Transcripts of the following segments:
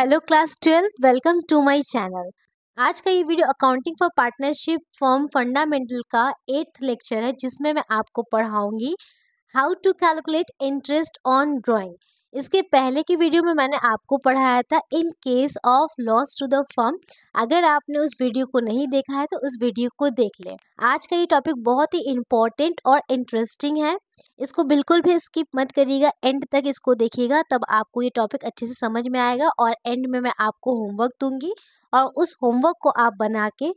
Hello class 12, welcome to my channel. आज का ये video accounting for partnership form fundamental का 8th लेक्चर है, जिसमें मैं आपको पढ़ाऊंगी how to calculate interest on drawing. इसके पहले की वीडियो में मैंने आपको पढ़ाया था in case of loss to the firm. अगर आपने उस वीडियो को नहीं देखा है तो उस वीडियो को देख लें। आज का ये टॉपिक बहुत ही इम्पोर्टेंट और इंटरेस्टिंग है, इसको बिल्कुल भी स्किप मत करिएगा, एंड तक इसको देखिएगा, तब आपको ये टॉपिक अच्छे से समझ में आएगा। और एंड में मैं आपको होमवर्क दूंगी और उस होमवर्क को आप बना के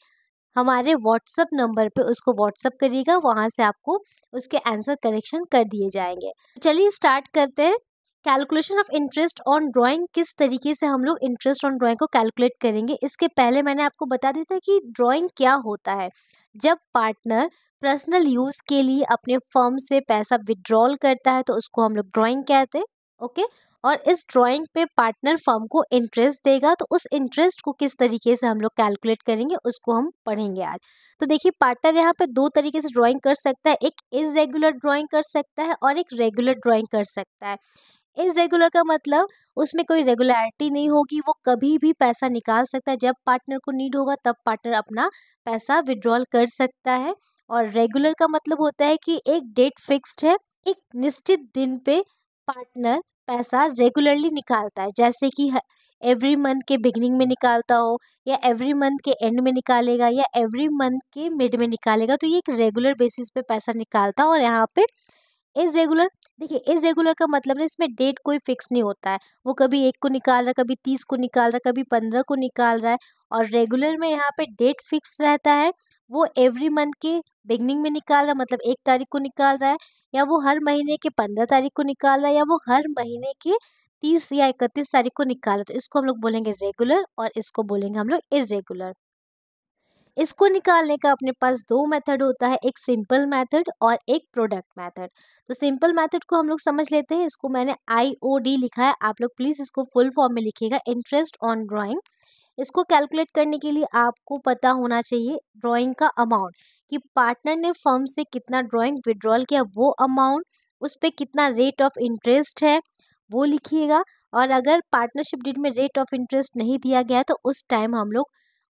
हमारे व्हाट्सएप नंबर पे उसको व्हाट्सएप करिएगा, वहाँ से आपको उसके आंसर करेक्शन कर दिए जाएंगे। चलिए स्टार्ट करते हैं। Calculation of interest on drawing, किस तरीके से हम लोग इंटरेस्ट ऑन ड्राइंग को कैलकुलेट करेंगे। इसके पहले मैंने आपको बता दिया था कि ड्राइंग क्या होता है। जब पार्टनर पर्सनल यूज़ के लिए अपने फर्म से पैसा विड्रॉल करता है तो उसको हम लोग ड्राइंग कहते हैं। ओके, और इस ड्राइंग पे पार्टनर फर्म को इंटरेस्ट देगा, तो उस इंटरेस्ट को किस तरीके से हम लोग कैलकुलेट करेंगे उसको हम पढ़ेंगे आज। तो देखिए, पार्टनर यहाँ पे दो तरीके से ड्राइंग कर सकता है, एक इरेगुलर ड्राइंग कर सकता है और एक रेगुलर ड्राइंग कर सकता है। इरेगुलर का मतलब उसमें कोई रेगुलरिटी नहीं होगी, वो कभी भी पैसा निकाल सकता है, जब पार्टनर को नीड होगा तब पार्टनर अपना पैसा विड्रॉल कर सकता है। और रेगुलर का मतलब होता है कि एक डेट फिक्स्ड है, एक निश्चित दिन पे पार्टनर पैसा रेगुलरली निकालता है, जैसे कि एवरी मंथ के बिगिनिंग में निकालता हो, या एवरी मंथ के एंड में निकालेगा, या एवरी मंथ के मिड में निकालेगा। तो ये एक रेगुलर बेसिस पे पैसा निकालता है। और यहाँ पे इरेगुलर, देखिए इरेगुलर का मतलब है इसमें डेट कोई फिक्स नहीं होता है, वो कभी 1 को निकाल रहा है, कभी 30 को निकाल रहा है, कभी 15 को निकाल रहा है। और रेगुलर में यहाँ पे डेट फिक्स रहता है, वो एवरी मंथ के बिगनिंग में निकाल रहा है, मतलब 1 तारीख को निकाल रहा है, या वो हर महीने के 15 तारीख को निकाल रहा है, या वो हर महीने के 30 या 31 तारीख को निकाल रहा है। तो इसको हम लोग बोलेंगे रेगुलर और इसको बोलेंगे हम लोग इरेगुलर। इसको निकालने का अपने पास दो मेथड होता है, एक सिंपल मेथड और एक प्रोडक्ट मेथड। तो सिंपल मेथड को हम लोग समझ लेते हैं, इसको मैंने IOD लिखा है, आप लोग प्लीज़ इसको फुल फॉर्म में लिखिएगा, इंटरेस्ट ऑन ड्राइंग। इसको कैलकुलेट करने के लिए आपको पता होना चाहिए ड्राइंग का अमाउंट, कि पार्टनर ने फर्म से कितना ड्राइंग विड्रॉल किया, वो अमाउंट, उस पर कितना रेट ऑफ इंटरेस्ट है वो लिखिएगा। और अगर पार्टनरशिप डीड में रेट ऑफ इंटरेस्ट नहीं दिया गया है तो उस टाइम हम लोग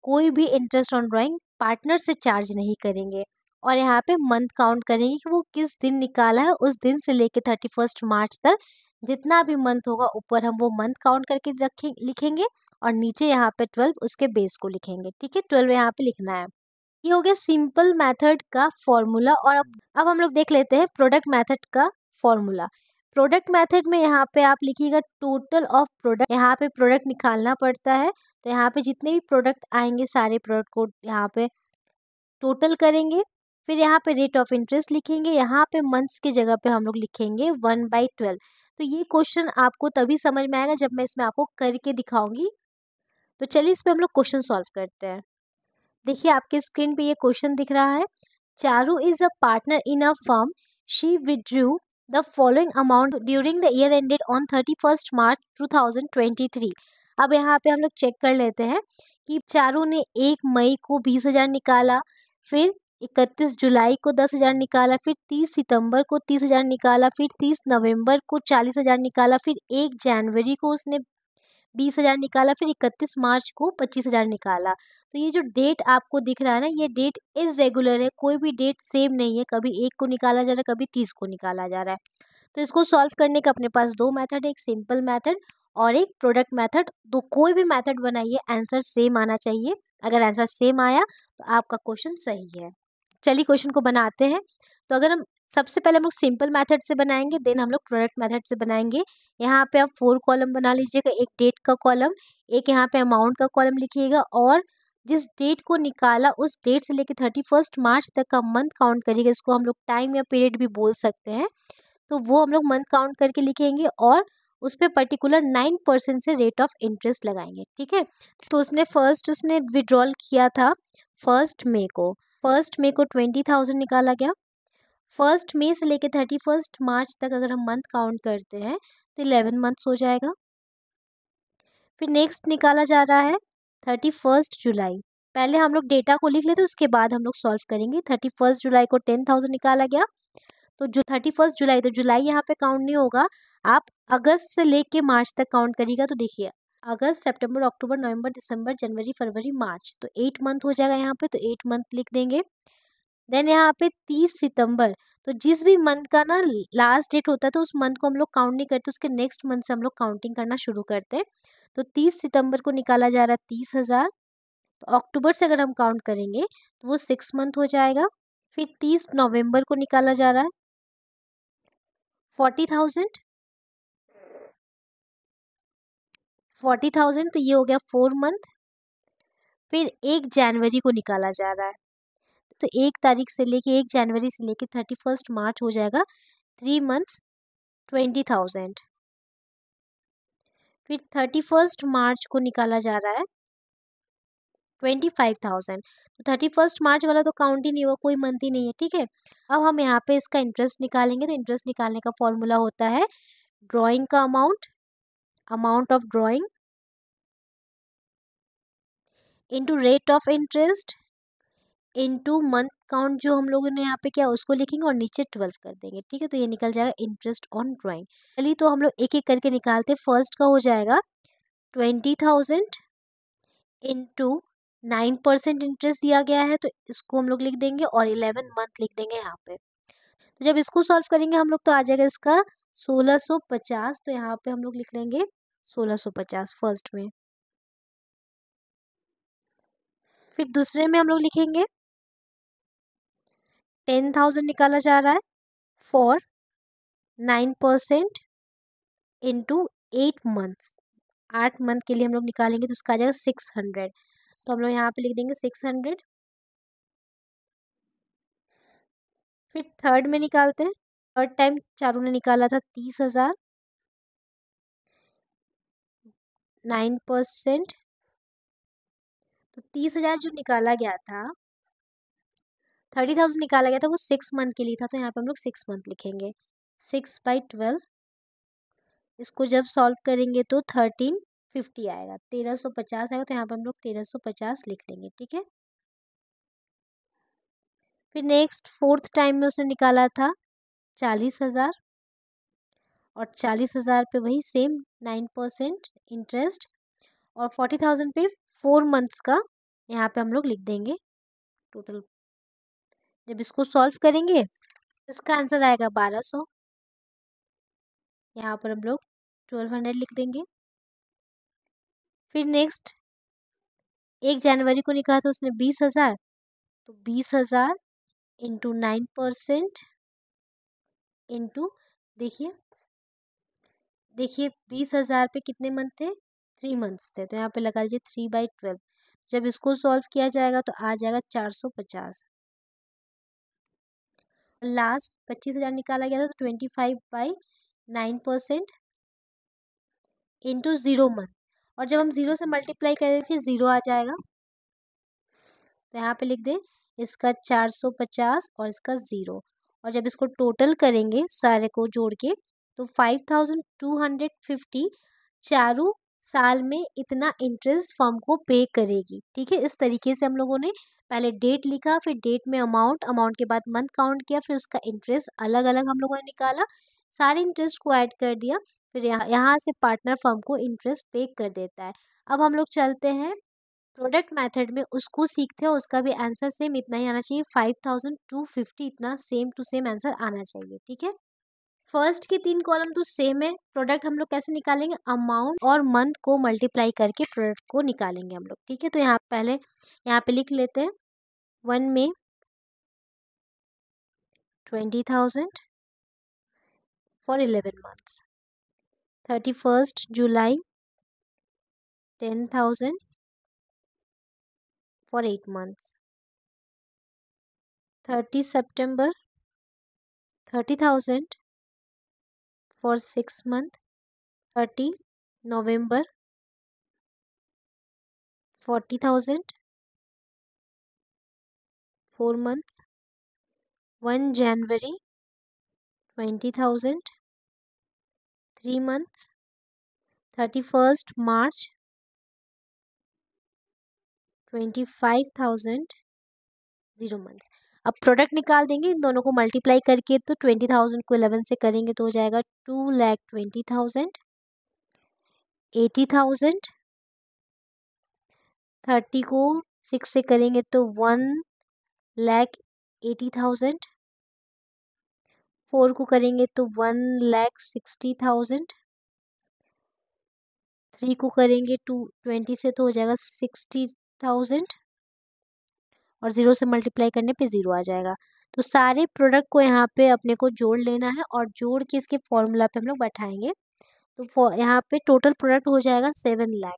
कोई भी इंटरेस्ट ऑन ड्राइंग पार्टनर से चार्ज नहीं करेंगे। और यहाँ पे मंथ काउंट करेंगे कि वो किस दिन निकाला है, उस दिन से लेके 31 मार्च तक जितना भी मंथ होगा, ऊपर हम वो मंथ काउंट करके लिखेंगे, और नीचे यहाँ पे 12 उसके बेस को लिखेंगे। ठीक है, 12 यहाँ पे लिखना है। ये हो गया सिंपल मेथड का फॉर्मूला। और अब हम लोग देख लेते हैं प्रोडक्ट मेथड का फॉर्मूला। प्रोडक्ट मेथड में यहाँ पे आप लिखिएगा टोटल ऑफ प्रोडक्ट, यहाँ पे प्रोडक्ट निकालना पड़ता है, तो यहाँ पे जितने भी प्रोडक्ट आएंगे सारे प्रोडक्ट को यहाँ पे टोटल करेंगे। फिर यहाँ पे रेट ऑफ इंटरेस्ट लिखेंगे, यहाँ पे मंथ्स की जगह पे हम लोग लिखेंगे 1/12। तो ये क्वेश्चन आपको तभी समझ में आएगा जब मैं इसमें आपको करके दिखाऊंगी। तो चलिए इस पे हम लोग क्वेश्चन सॉल्व करते हैं। देखिए आपके स्क्रीन पे ये क्वेश्चन दिख रहा है, Charu is a partner in a firm, she withdrew the following amount during the year ended on 31 मार्च 2023। अब यहाँ पे हम लोग चेक कर लेते हैं कि चारू ने 1 मई को 20,000 निकाला, फिर 31 जुलाई को 10,000 निकाला, फिर 30 सितंबर को 30,000 निकाला, फिर 30 नवंबर को 40,000 निकाला, फिर 1 जनवरी को उसने 20,000 निकाला, फिर 31 मार्च को 25,000 निकाला। तो ये जो डेट आपको दिख रहा है ना, ये डेट इरेगुलर है, कोई भी डेट सेम नहीं है, कभी 1 को निकाला जा रहा है, कभी 30 को निकाला जा रहा है। तो इसको सॉल्व करने का अपने पास दो मेथड है, एक सिंपल मेथड और एक प्रोडक्ट मेथड। तो कोई भी मेथड बनाइए, आंसर सेम आना चाहिए। अगर आंसर सेम आया तो आपका क्वेश्चन सही है। चलिए क्वेश्चन को बनाते हैं। तो अगर हम सबसे पहले हम लोग सिंपल मेथड से बनाएंगे, देन हम लोग प्रोडक्ट मेथड से बनाएंगे। यहाँ पे आप 4 कॉलम बना लीजिएगा, एक डेट का कॉलम, एक यहाँ पे अमाउंट का कॉलम लिखिएगा, और जिस डेट को निकाला उस डेट से लेके 31 मार्च तक का मंथ काउंट करिएगा। इसको हम लोग टाइम या पीरियड भी बोल सकते हैं। तो वो हम लोग मंथ काउंट करके लिखेंगे, और उस पर पर्टिकुलर 9% से रेट ऑफ इंटरेस्ट लगाएंगे। ठीक है, तो उसने विड्रॉल किया था 1 मई को 20,000 निकाला गया। 1 मई से लेके 31 मार्च तक अगर हम मंथ काउंट करते हैं तो 11 मंथ्स हो जाएगा। फिर नेक्स्ट निकाला जा रहा है 31 जुलाई। पहले हम लोग डेटा को लिख लेते हैं, उसके बाद हम लोग सॉल्व करेंगे। 31 जुलाई को 10,000 निकाला गया, तो जो 31 जुलाई, तो जुलाई यहाँ पे काउंट नहीं होगा, आप अगस्त से लेके मार्च तक काउंट करिएगा। तो देखिए अगस्त, सितंबर, अक्टूबर, नवंबर, दिसंबर, जनवरी, फरवरी, मार्च, तो 8 मंथ हो जाएगा यहाँ पे, तो 8 मंथ लिख देंगे। देन यहाँ पे 30 सितंबर, तो जिस भी मंथ का ना लास्ट डेट होता है तो उस मंथ को हम लोग काउंट नहीं करते, उसके नेक्स्ट मंथ से हम लोग काउंटिंग करना शुरू करते हैं। तो 30 सितंबर को निकाला जा रहा है 30,000। तो अक्टूबर से अगर हम काउंट करेंगे तो वो 6 मंथ हो जाएगा। फिर 30 नवंबर को निकाला जा रहा है 40,000। 40,000 तो ये हो गया 4 मंथ। फिर 1 जनवरी को निकाला जा रहा है, तो 1 तारीख से लेके 1 जनवरी से लेके 31 मार्च हो जाएगा 3 मंथ्स 20,000। फिर 31 मार्च को निकाला जा रहा है 25,000। तो 31 मार्च वाला तो काउंट ही नहीं हुआ, कोई मंथ ही नहीं है, ठीक है। अब हम यहाँ पे इसका इंटरेस्ट निकालेंगे, तो इंटरेस्ट निकालने का फॉर्मूला होता है ड्राइंग का amount, amount of drawing into rate of interest into month count, जो हम लोगों ने यहाँ पे किया उसको लिखेंगे और नीचे 12 कर देंगे, ठीक है। तो ये निकल जाएगा इंटरेस्ट ऑन ड्राइंग। चलिए तो हम लोग एक एक करके निकालते। फर्स्ट का हो जाएगा 20,000 इंटू 9% इंटरेस्ट दिया गया है, तो इसको हम लोग लिख देंगे और 11 मंथ लिख देंगे यहाँ पे। तो जब इसको सॉल्व करेंगे हम लोग तो आ जाएगा इसका 1650। तो यहाँ पे हम लोग लिख लेंगे 1650 फर्स्ट में। फिर दूसरे में हम लोग लिखेंगे 10,000 निकाला जा रहा है फॉर 9% इंटू 8 मंथ्स। 8 मंथ के लिए हम लोग निकालेंगे तो उसका आ जाएगा 600। तो हम लोग यहाँ पे लिख देंगे 600। फिर थर्ड में निकालते हैं। थर्ड टाइम चारों ने निकाला था 30,000, 9%। तो 30,000 जो निकाला गया था, 30,000 निकाला गया था वो 6 मंथ के लिए था, तो यहाँ पे हम लोग 6 मंथ लिखेंगे। 6/12, इसको जब सॉल्व करेंगे तो 1350 आएगा, 1350 आएगा। तो यहाँ पे हम लोग 1350 लिख लेंगे, ठीक है। फिर नेक्स्ट फोर्थ टाइम में उसने निकाला था 40,000, और 40,000 पे वही सेम 9% इंटरेस्ट, और 40,000 पे 4 मंथ्स का यहाँ पे हम लोग लिख देंगे टोटल। जब इसको सॉल्व करेंगे इसका आंसर आएगा 1200। यहाँ पर हम लोग 1200 लिख देंगे। फिर नेक्स्ट 1 जनवरी को निकाला था उसने 20,000, तो 20,000 इंटू 9% इंटू, देखिए 20,000 पे कितने मंथ थे, 3 मंथ्स थे, तो यहाँ पे लगा लीजिए 3/12। जब इसको सॉल्व किया जाएगा तो आ जाएगा 450। लास्ट 25,000 निकाला गया था, तो 25/9% इंटू 0 मंथ, और जब हम 0 से मल्टीप्लाई करें फिर 0 आ जाएगा। तो यहाँ पे लिख दें इसका 450 और इसका 0, और जब इसको टोटल करेंगे सारे को जोड़ के तो 5,250 चारों साल में इतना इंटरेस्ट फर्म को पे करेगी, ठीक है। इस तरीके से हम लोगों ने पहले डेट लिखा, फिर डेट में अमाउंट, अमाउंट के बाद मंथ काउंट किया, फिर उसका इंटरेस्ट अलग अलग हम लोगों ने निकाला, सारे इंटरेस्ट को ऐड कर दिया, फिर यहाँ से पार्टनर फर्म को इंटरेस्ट पे कर देता है। अब हम लोग चलते हैं प्रोडक्ट मेथड में, उसको सीखते हैं, उसका भी आंसर सेम इतना ही आना चाहिए, 5,250 इतना सेम टू सेम आंसर आना चाहिए, ठीक है। फर्स्ट के 3 कॉलम तो सेम है। प्रोडक्ट हम लोग कैसे निकालेंगे, अमाउंट और मंथ को मल्टीप्लाई करके प्रोडक्ट को निकालेंगे हम लोग, ठीक है। तो यहाँ पहले यहाँ पे लिख लेते हैं 1 में 20,000 for 11 months, 31 July 10,000 for 8 months, 30 September 30,000 for 6 month, 30 November 40,000 4 months, 1 January 20,000 3 months, 31 March 25,000 0 months. अब प्रोडक्ट निकाल देंगे इन दोनों को मल्टीप्लाई करके, तो 20,000 को 11 से करेंगे तो हो जाएगा 2,20,000, 80,000 30 को 6 से करेंगे तो 1,80,000। 4 को करेंगे तो 1,60,000। 3 को करेंगे 20 से तो हो जाएगा 60,000 और 0 से मल्टीप्लाई करने पे 0 आ जाएगा। तो सारे प्रोडक्ट को यहाँ पे अपने को जोड़ लेना है और जोड़ के इसके फॉर्मूला पे हम लोग बैठाएंगे। तो यहाँ पे टोटल प्रोडक्ट हो जाएगा 7 लाख।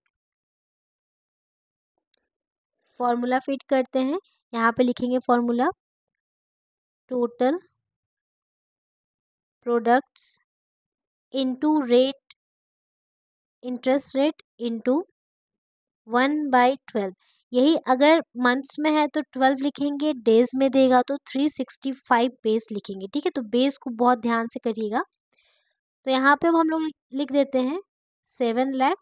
फॉर्मूला फिट करते हैं, यहाँ पे लिखेंगे formula total products into rate, interest rate into 1/12। यही अगर मंथ्स में है तो 12 लिखेंगे, डेज में देगा तो 365 बेस लिखेंगे। ठीक है, तो बेस को बहुत ध्यान से करिएगा। तो यहाँ पे अब हम लोग लिख देते हैं 7 लाख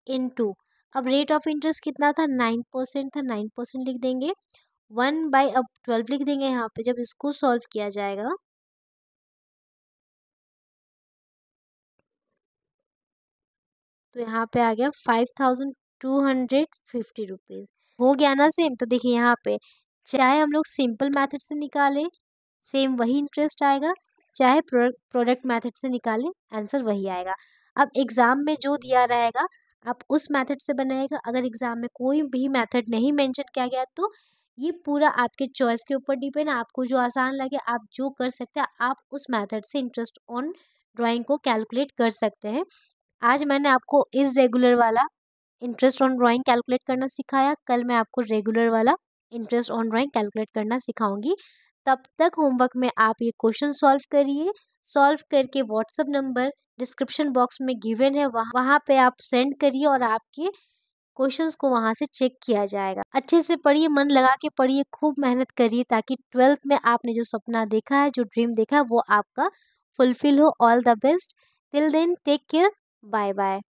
इनटू, अब रेट ऑफ इंटरेस्ट कितना था, 9% था, 9% लिख देंगे। 1/12 लिख देंगे यहाँ पे। जब इसको सॉल्व किया जाएगा तो यहाँ पे आ गया 5,250 रुपीज़। हो गया ना सेम। तो देखिए यहाँ पे चाहे हम लोग सिंपल मेथड से निकालें सेम वही इंटरेस्ट आएगा, चाहे प्रोडक्ट मेथड से निकालें आंसर वही आएगा। अब एग्ज़ाम में जो दिया रहेगा आप उस मेथड से बनाएगा। अगर एग्ज़ाम में कोई भी मेथड नहीं मेंशन किया गया तो ये पूरा आपके चॉइस के ऊपर डिपेंड है। आपको जो आसान लगे आप जो कर सकते हैं, आप उस मेथड से इंटरेस्ट ऑन ड्राइंग को कैलकुलेट कर सकते हैं। आज मैंने आपको इर्रेगुलर वाला इंटरेस्ट ऑन ड्राइंग कैलकुलेट करना सिखाया, कल मैं आपको रेगुलर वाला इंटरेस्ट ऑन ड्राइंग कैलकुलेट करना सिखाऊंगी। तब तक होमवर्क में आप ये क्वेश्चन सॉल्व करिए। सॉल्व करके व्हाट्सएप नंबर डिस्क्रिप्शन बॉक्स में गिवन है, वहाँ पे आप सेंड करिए और आपके क्वेश्चंस को वहाँ से चेक किया जाएगा। अच्छे से पढ़िए, मन लगा के पढ़िए, खूब मेहनत करिए ताकि 12th में आपने जो सपना देखा है, जो ड्रीम देखा है वो आपका फुलफिल हो। All the best. Till then take care, bye bye.